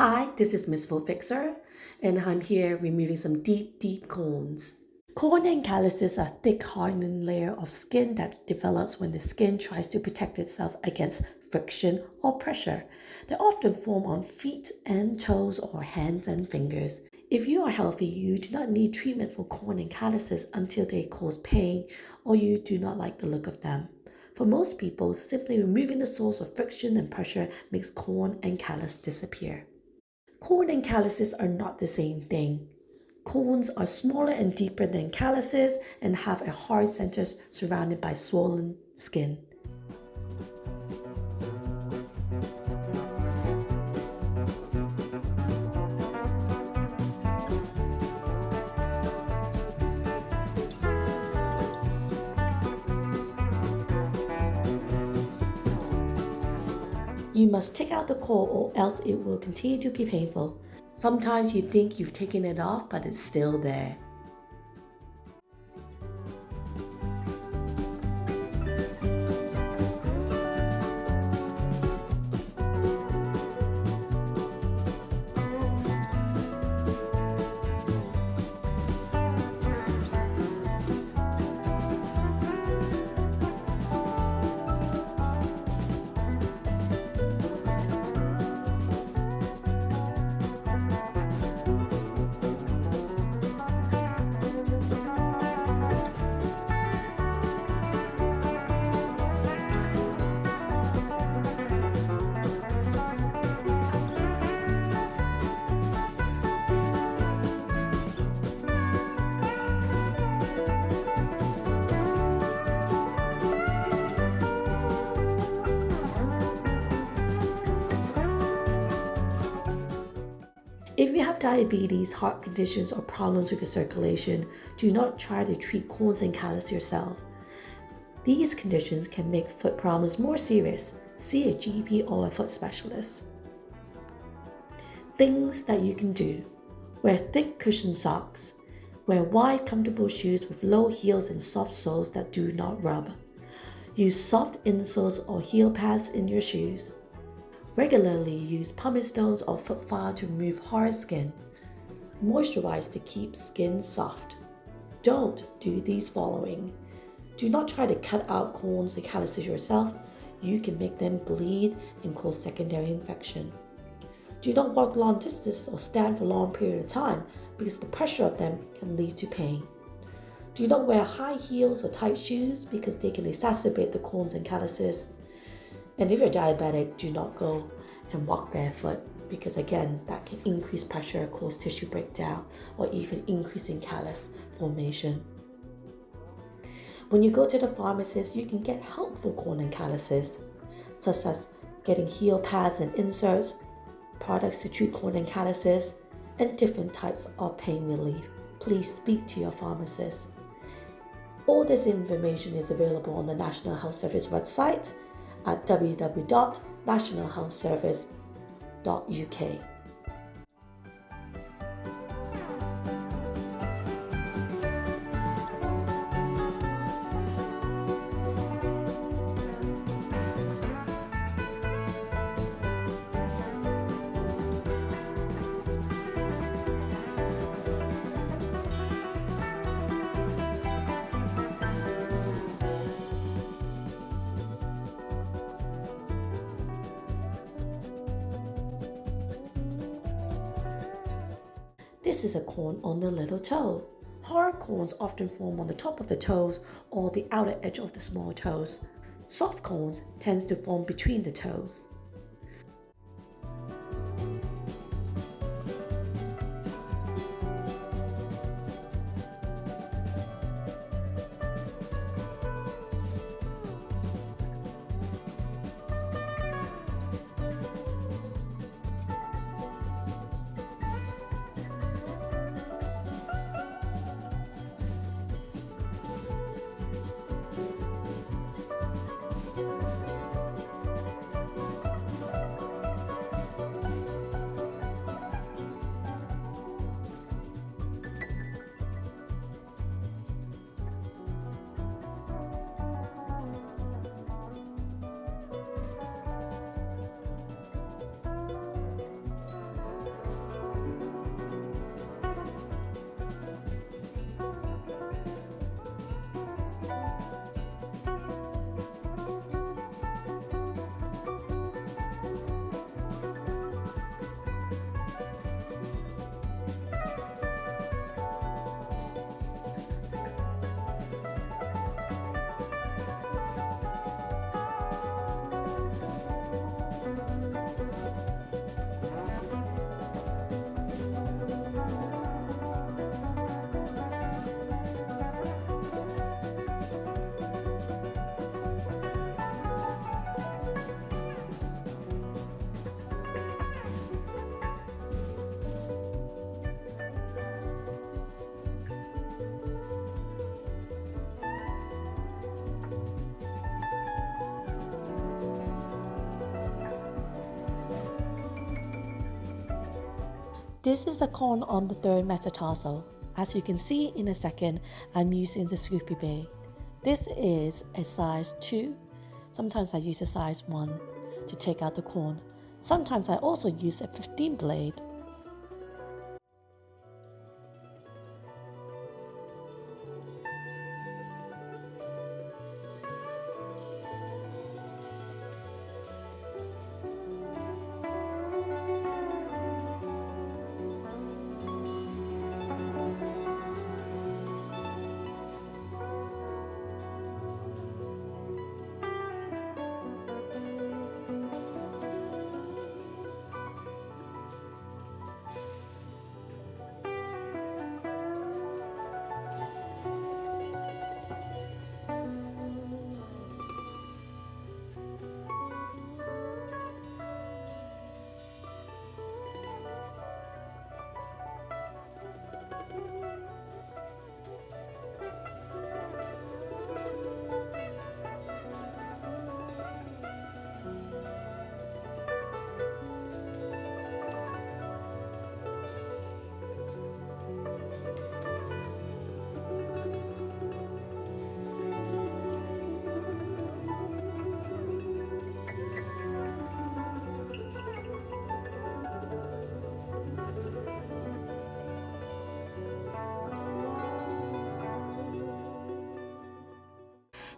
Hi, this is Miss Full Fixer, and I'm here removing some deep corns. Corn and calluses are a thick, hardened layer of skin that develops when the skin tries to protect itself against friction or pressure. They often form on feet and toes or hands and fingers. If you are healthy, you do not need treatment for corn and calluses until they cause pain or you do not like the look of them. For most people, simply removing the source of friction and pressure makes corn and callus disappear. Corn and calluses are not the same thing. Corns are smaller and deeper than calluses and have a hard center surrounded by swollen skin. You must take out the core or else it will continue to be painful. Sometimes you think you've taken it off, but it's still there. If you have diabetes, heart conditions, or problems with your circulation, do not try to treat corns and callus yourself. These conditions can make foot problems more serious. See a GP or a foot specialist. Things that you can do: wear thick cushioned socks. Wear wide, comfortable shoes with low heels and soft soles that do not rub. Use soft insoles or heel pads in your shoes. Regularly use pumice stones or foot file to remove hard skin. Moisturize to keep skin soft. Don't do these following. Do not try to cut out corns and calluses yourself. You can make them bleed and cause secondary infection. Do not walk long distances or stand for a long period of time because the pressure of them can lead to pain. Do not wear high heels or tight shoes because they can exacerbate the corns and calluses. And if you're diabetic, do not go and walk barefoot because again, that can increase pressure, cause tissue breakdown, or even increase in callus formation. When you go to the pharmacist, you can get help for corn and calluses, such as getting heel pads and inserts, products to treat corn and calluses, and different types of pain relief. Please speak to your pharmacist. All this information is available on the National Health Service website at www.nationalhealthservice.uk. This is a corn on the little toe. Hard corns often form on the top of the toes or the outer edge of the small toes. Soft corns tend to form between the toes. This is the corn on the third metatarsal. As you can see in a second, I'm using the scoopy blade. This is a size 2. Sometimes I use a size 1 to take out the corn. Sometimes I also use a 15 blade.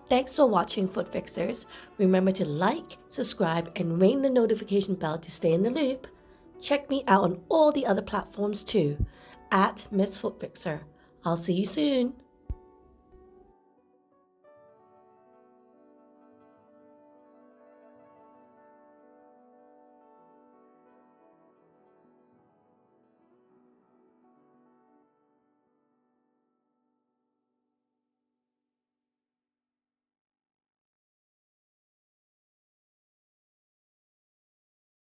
Thanks for watching Foot Fixers. Remember to like, subscribe, and ring the notification bell to stay in the loop. Check me out on all the other platforms too, at Miss Foot Fixer. I'll see you soon.